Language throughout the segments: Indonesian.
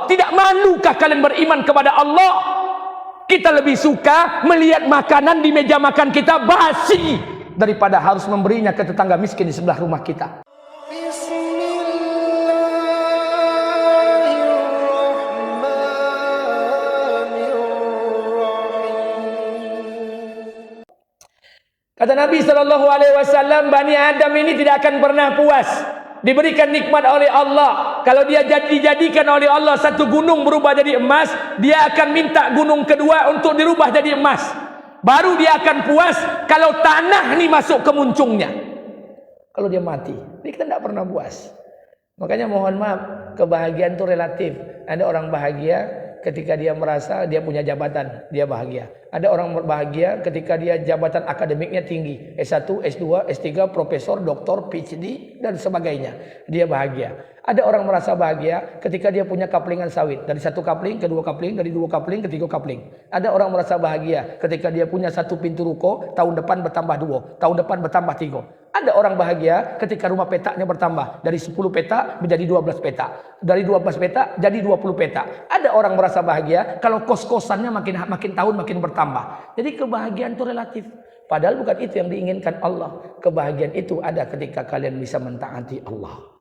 Tidak malukah kalian beriman kepada Allah? Kita lebih suka melihat makanan di meja makan kita basi daripada harus memberinya ke tetangga miskin di sebelah rumah kita. Kata Nabi SAW, Bani Adam ini tidak akan pernah puas. Diberikan nikmat oleh Allah. Kalau dia dijadikan oleh Allah satu gunung berubah jadi emas, dia akan minta gunung kedua untuk dirubah jadi emas. Baru dia akan puas kalau tanah ini masuk ke muncungnya. Kalau dia mati, jadi kita tidak pernah puas. Makanya mohon maaf, kebahagiaan itu relatif. Ada orang bahagia ketika dia merasa dia punya jabatan, dia bahagia. Ada orang berbahagia ketika dia jabatan akademiknya tinggi, S1, S2, S3, profesor, doktor, PhD dan sebagainya. Dia bahagia. Ada orang merasa bahagia ketika dia punya kaplingan sawit, dari satu kapling ke dua kapling, dari dua kapling ke tiga kapling. Ada orang merasa bahagia ketika dia punya satu pintu ruko, tahun depan bertambah dua, tahun depan bertambah tiga. Ada orang bahagia ketika rumah petaknya bertambah dari 10 petak menjadi 12 petak, dari 12 petak jadi 20 petak. Ada orang merasa bahagia kalau kos-kosannya makin tahun makin bertambah. Jadi kebahagiaan itu relatif. Padahal bukan itu yang diinginkan Allah. Kebahagiaan itu ada ketika kalian bisa mentaati Allah.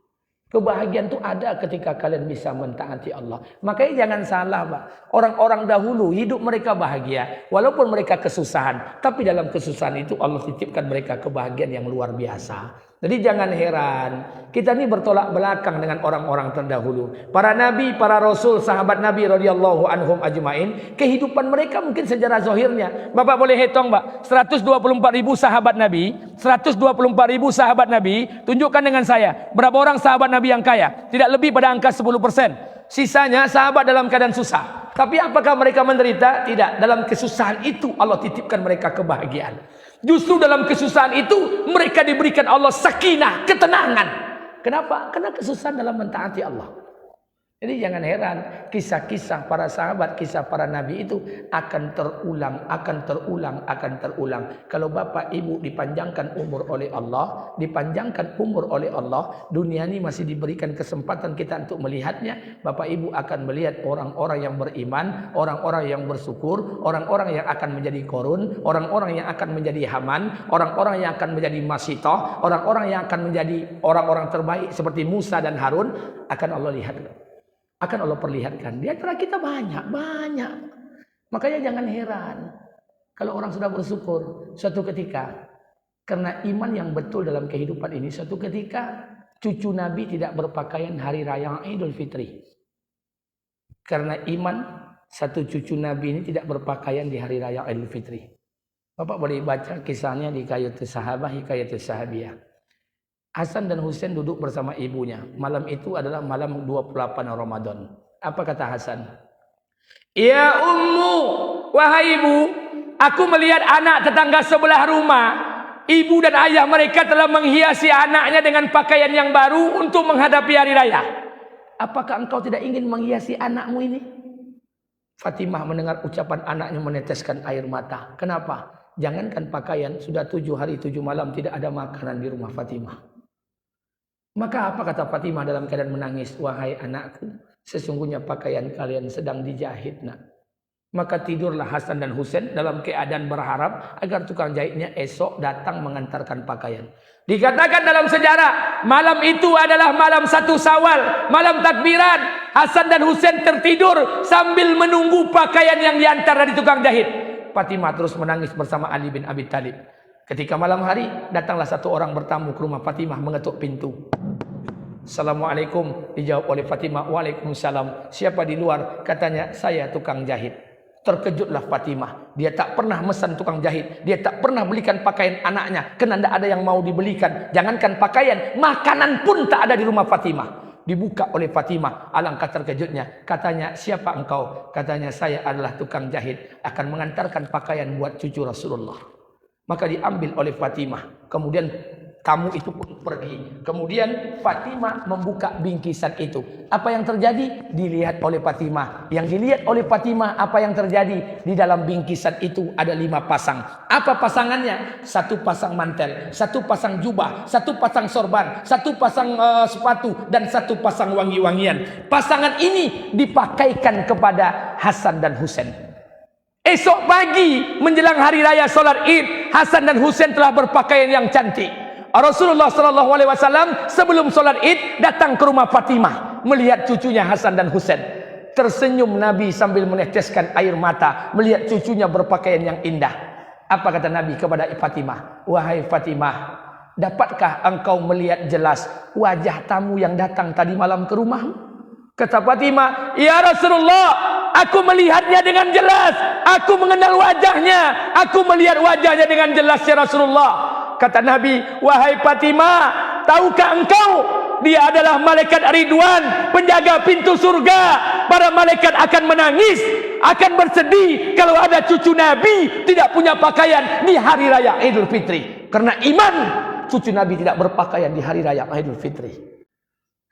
Kebahagiaan itu ada ketika kalian bisa mentaati Allah. Makanya jangan salah, Pak. Orang-orang dahulu hidup mereka bahagia walaupun mereka kesusahan, tapi dalam kesusahan itu Allah titipkan mereka kebahagiaan yang luar biasa. Jadi jangan heran, kita ini bertolak belakang dengan orang-orang terdahulu. Para nabi, para rasul, sahabat Nabi radhiyallahu anhum ajmain, kehidupan mereka mungkin sejarah zahirnya. Bapak boleh hitung, Pak. 124.000 sahabat Nabi, 124.000 sahabat Nabi, tunjukkan dengan saya, berapa orang sahabat Nabi yang kaya? Tidak lebih pada angka 10%. Sisanya sahabat dalam keadaan susah. Tapi apakah mereka menderita? Tidak. Dalam kesusahan itu Allah titipkan mereka kebahagiaan. Justru dalam kesusahan itu mereka diberikan Allah sakinah, ketenangan. Kenapa? Karena kesusahan dalam mentaati Allah. Jadi jangan heran, kisah-kisah para sahabat, kisah para nabi itu akan terulang, akan terulang, akan terulang. Kalau bapak ibu dipanjangkan umur oleh Allah, dipanjangkan umur oleh Allah, dunia ini masih diberikan kesempatan kita untuk melihatnya. Bapak ibu akan melihat orang-orang yang beriman, orang-orang yang bersyukur, orang-orang yang akan menjadi korun, orang-orang yang akan menjadi haman, orang-orang yang akan menjadi masitoh, orang-orang yang akan menjadi orang-orang terbaik seperti Musa dan Harun, akan Allah lihat. Akan Allah perlihatkan. Di antara kita banyak. Makanya jangan heran kalau orang sudah bersyukur suatu ketika, karena iman yang betul dalam kehidupan ini, suatu ketika cucu Nabi tidak berpakaian hari raya Idul Fitri. Karena iman, satu cucu Nabi ini tidak berpakaian di hari raya Idul Fitri. Bapak boleh baca kisahnya di Hikayatus Sahabah, Hikayatus Sahabiyah. Hasan dan Husain duduk bersama ibunya. Malam itu adalah malam 28 Ramadan. Apa kata Hasan? Ya ummu, wahai ibu, aku melihat anak tetangga sebelah rumah. Ibu dan ayah mereka telah menghiasi anaknya dengan pakaian yang baru untuk menghadapi hari raya. Apakah engkau tidak ingin menghiasi anakmu ini? Fatimah mendengar ucapan anaknya meneteskan air mata. Kenapa? Jangankan pakaian, sudah 7 hari 7 malam tidak ada makanan di rumah Fatimah. Maka apa kata Fatimah dalam keadaan menangis? Wahai anakku, sesungguhnya pakaian kalian sedang dijahit, nak. Maka tidurlah Hasan dan Husain dalam keadaan berharap agar tukang jahitnya esok datang mengantarkan pakaian. Dikatakan dalam sejarah, malam itu adalah malam 1 Syawal, malam takbiran. Hasan dan Husain tertidur sambil menunggu pakaian yang diantar dari tukang jahit. Fatimah terus menangis bersama Ali bin Abi Thalib. Ketika malam hari, datanglah satu orang bertamu ke rumah Fatimah, mengetuk pintu. Assalamualaikum, dijawab oleh Fatimah. Waalaikumsalam. Siapa di luar? Katanya, saya tukang jahit. Terkejutlah Fatimah. Dia tak pernah mesan tukang jahit. Dia tak pernah belikan pakaian anaknya, karena tidak ada yang mau dibelikan. Jangankan pakaian, makanan pun tak ada di rumah Fatimah. Dibuka oleh Fatimah. Alangkah terkejutnya. Katanya, siapa engkau? Katanya, saya adalah tukang jahit, akan mengantarkan pakaian buat cucu Rasulullah. Maka diambil oleh Fatimah. Kemudian Tamu itu pun pergi. Kemudian Fatimah membuka bingkisan itu. Apa yang terjadi? Dilihat oleh Fatimah. Yang dilihat oleh Fatimah, apa yang terjadi? Di dalam bingkisan itu ada 5 pasang. Apa pasangannya? 1 pasang mantel, 1 pasang jubah, 1 pasang sorban, 1 pasang sepatu, dan 1 pasang wangi-wangian. Pasangan ini dipakaikan kepada Hasan dan Husain. Esok pagi menjelang hari raya solat Id, Hasan dan Husain telah berpakaian yang cantik. Rasulullah SAW sebelum solat Id datang ke rumah Fatimah melihat cucunya Hasan dan Husain. Tersenyum Nabi sambil meneteskan air mata melihat cucunya berpakaian yang indah. Apa kata Nabi kepada Fatimah? Wahai Fatimah, dapatkah engkau melihat jelas wajah tamu yang datang tadi malam ke rumahmu? Kata Fatimah, ya Rasulullah, aku melihatnya dengan jelas. Aku mengenal wajahnya. Aku melihat wajahnya dengan jelas ya Rasulullah. Kata Nabi, wahai Fatimah, tahukah engkau dia adalah malaikat Ridwan, penjaga pintu surga. Para malaikat akan menangis, akan bersedih kalau ada cucu Nabi tidak punya pakaian di hari raya Idul Fitri. Karena iman, cucu Nabi tidak berpakaian di hari raya Idul Fitri.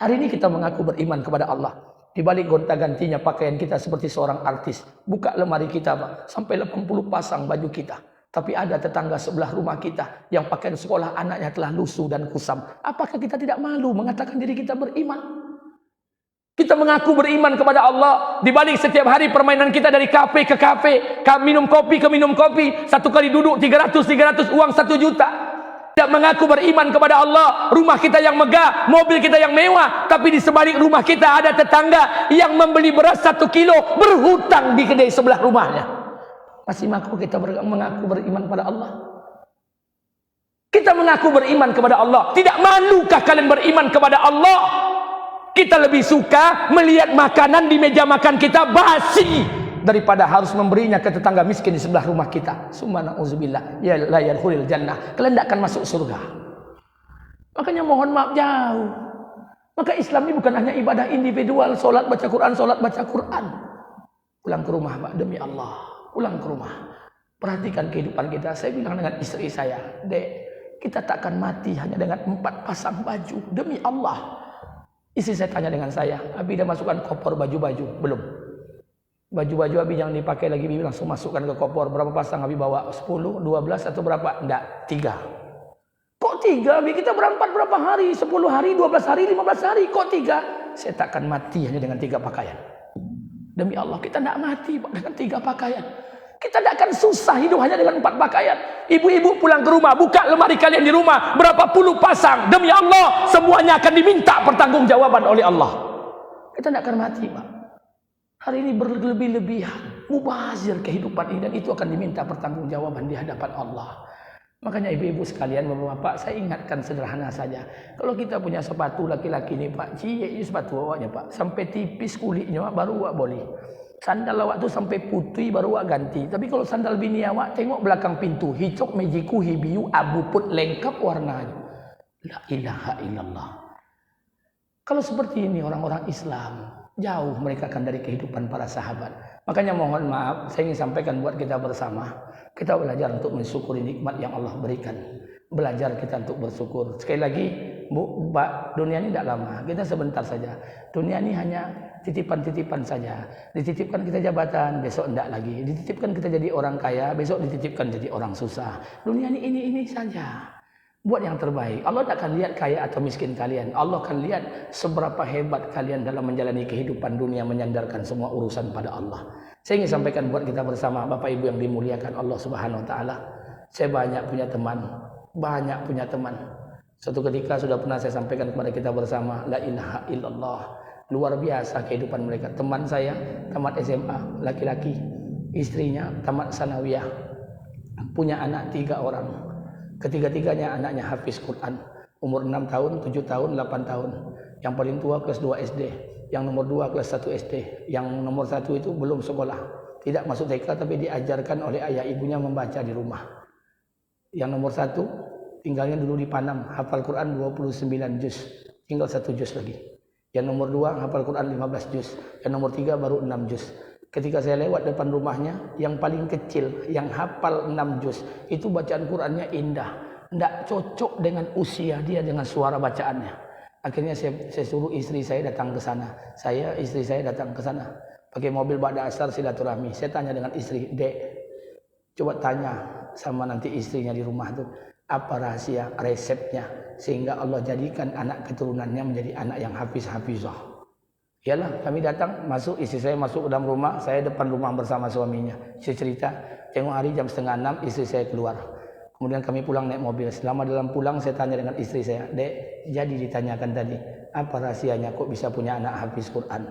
Hari ini kita mengaku beriman kepada Allah. Di balik gonta-gantinya pakaian kita seperti seorang artis. Buka lemari kita, Pak, sampai 80 pasang baju kita. Tapi ada tetangga sebelah rumah kita yang pakaian sekolah anaknya telah lusuh dan kusam. Apakah kita tidak malu mengatakan diri kita beriman? Kita mengaku beriman kepada Allah. Di balik setiap hari permainan kita dari kafe ke kafe, minum kopi ke minum kopi, 1 kali duduk 300 uang 1 juta. Tidak mengaku beriman kepada Allah. Rumah kita yang megah, mobil kita yang mewah, tapi di sebalik rumah kita ada tetangga yang membeli beras 1 kilo berhutang di kedai sebelah rumahnya. Masih mengaku kita mengaku beriman kepada Allah? Kita mengaku beriman kepada Allah. Tidak malukah kalian beriman kepada Allah? Kita lebih suka melihat makanan di meja makan kita basi daripada harus memberinya ke tetangga miskin di sebelah rumah kita. Subhanallah, ya la yadkhulul jannah. Kalian tidak akan masuk surga. Makanya mohon maaf jauh. Maka Islam ini bukan hanya ibadah individual, solat baca Quran, solat baca Quran. Pulang ke rumah, Pak, demi Allah. Pulang ke rumah, perhatikan kehidupan kita. Saya bilang dengan istri saya, Dek, kita takkan mati hanya dengan 4 pasang baju. Demi Allah. Istri saya tanya dengan saya, Abi dah masukkan koper baju-baju? Belum. Baju-baju Abi yang dipakai lagi, Abi langsung masukkan ke koper. Berapa pasang Abi bawa? 10, 12 atau berapa? Enggak, 3. Kok 3? Abi kita berempat berapa hari? 10 hari, 12 hari, 15 hari. Kok 3? Saya takkan mati hanya dengan 3 pakaian. Demi Allah, kita tidak mati Pak dengan 3 pakaian. Kita tidak akan susah hidup hanya dengan 4 pakaian. Ibu-ibu pulang ke rumah, buka lemari kalian di rumah, berapa puluh pasang. Demi Allah, semuanya akan diminta pertanggungjawaban oleh Allah. Kita tidak akan mati, Pak. Hari ini berlebih-lebihan, mubazir kehidupan ini, dan itu akan diminta pertanggungjawaban di hadapan Allah. Makanya ibu-ibu sekalian, bapak-bapak, saya ingatkan sederhana saja. Kalau kita punya sepatu laki-laki ini, Pak, cie sepatu awaknya, Pak, sampai tipis kulitnya baru awak boleh. Sandal awak tu sampai putih baru awak ganti. Tapi kalau sandal bini awak, tengok belakang pintu, hijau, mejiku, hibiu, abu put, lengkap warnanya. La ilaha illallah. Kalau seperti ini orang-orang Islam, jauh mereka akan dari kehidupan para sahabat. Makanya mohon maaf, saya ingin sampaikan buat kita bersama. Kita belajar untuk mensyukuri nikmat yang Allah berikan. Belajar kita untuk bersyukur. Sekali lagi, Bu, Mbak, dunia ini tidak lama. Kita sebentar saja. Dunia ini hanya titipan-titipan saja. Dititipkan kita jabatan, besok tidak lagi. Dititipkan kita jadi orang kaya, besok dititipkan jadi orang susah. Dunia ini saja. Buat yang terbaik. Allah tak akan lihat kaya atau miskin kalian. Allah akan lihat seberapa hebat kalian dalam menjalani kehidupan dunia, menyandarkan semua urusan pada Allah. Saya ingin sampaikan buat kita bersama, Bapak Ibu yang dimuliakan Allah Subhanahu wa taala. Saya banyak punya teman. Suatu ketika sudah pernah saya sampaikan kepada kita bersama, la ilaha illallah. Luar biasa kehidupan mereka. Teman saya tamat SMA, laki-laki, istrinya tamat sanawiyah, punya anak 3 orang. Ketiga-tiganya anaknya hafiz Quran. Umur 6 tahun, 7 tahun, 8 tahun. Yang paling tua kelas 2 SD. Yang nomor 2 kelas 1 SD. Yang nomor 1 itu belum sekolah. Tidak masuk TK tapi diajarkan oleh ayah ibunya membaca di rumah. Yang nomor 1 tinggalnya dulu di Panam. Hafal Quran 29 juz. Tinggal 1 juz lagi. Yang nomor 2 hafal Quran 15 juz. Yang nomor 3 baru 6 juz. Ketika saya lewat depan rumahnya, yang paling kecil, yang hafal 6 juz, itu bacaan Qurannya indah. tidak cocok dengan usia dia, dengan suara bacaannya. Akhirnya saya suruh istri saya datang ke sana. Istri saya datang ke sana. Pakai mobil ba'da asar silaturahmi. Saya tanya dengan istri, Dek, coba tanya sama nanti istrinya di rumah tuh, apa rahasia resepnya sehingga Allah jadikan anak keturunannya menjadi anak yang hafizah. Yalah, kami datang, istri saya masuk ke dalam rumah, saya depan rumah bersama suaminya. Saya cerita, tengok hari jam 5:30 istri saya keluar. Kemudian kami pulang naik mobil. Selama dalam pulang saya tanya dengan istri saya, Dek, jadi ditanyakan tadi, apa rahasianya kok bisa punya anak hafiz Quran?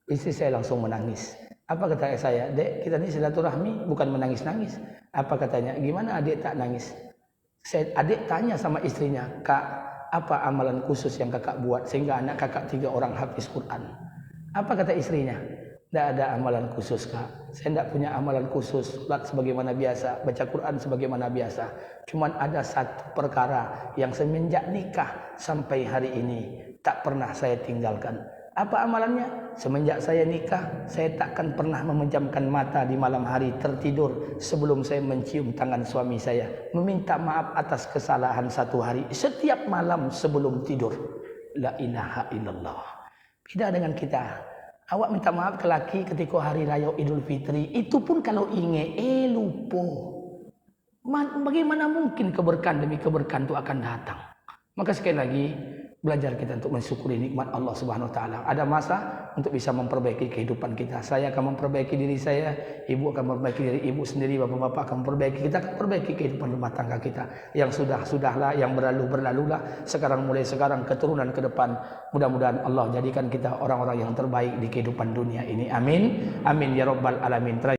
Istri saya langsung menangis. Apa kata saya? Dek, kita ini silaturahmi, bukan menangis-nangis. Apa katanya? Gimana adik tak nangis? Adik tanya sama istrinya, Kak, apa amalan khusus yang kakak buat sehingga anak kakak 3 orang hafiz Quran? Apa kata istrinya? Tidak ada amalan khusus, Kak. Saya tidak punya amalan khusus. Salat sebagaimana biasa, baca Quran sebagaimana biasa. Cuman ada satu perkara yang semenjak nikah sampai hari ini tak pernah saya tinggalkan. Apa amalannya? Semenjak saya nikah, saya takkan pernah memejamkan mata di malam hari tertidur sebelum saya mencium tangan suami saya, meminta maaf atas kesalahan satu hari setiap malam sebelum tidur. La ilaha illallah. Beda dengan kita. Awak minta maaf ke laki ketika hari raya Idul Fitri, itu pun kalau ingat lupa. Bagaimana mungkin keberkahan demi keberkahan itu akan datang? Maka sekali lagi belajar kita untuk mensyukuri nikmat Allah Subhanahu wa taala. Ada masa untuk bisa memperbaiki kehidupan kita. Saya akan memperbaiki diri saya, ibu akan memperbaiki diri ibu sendiri, bapak-bapak akan memperbaiki, kita akan perbaiki kehidupan rumah tangga kita. Yang sudah-sudahlah, yang berlalu-berlalulah. Mulai sekarang keturunan ke depan, mudah-mudahan Allah jadikan kita orang-orang yang terbaik di kehidupan dunia ini. Amin. Amin ya rabbal alamin.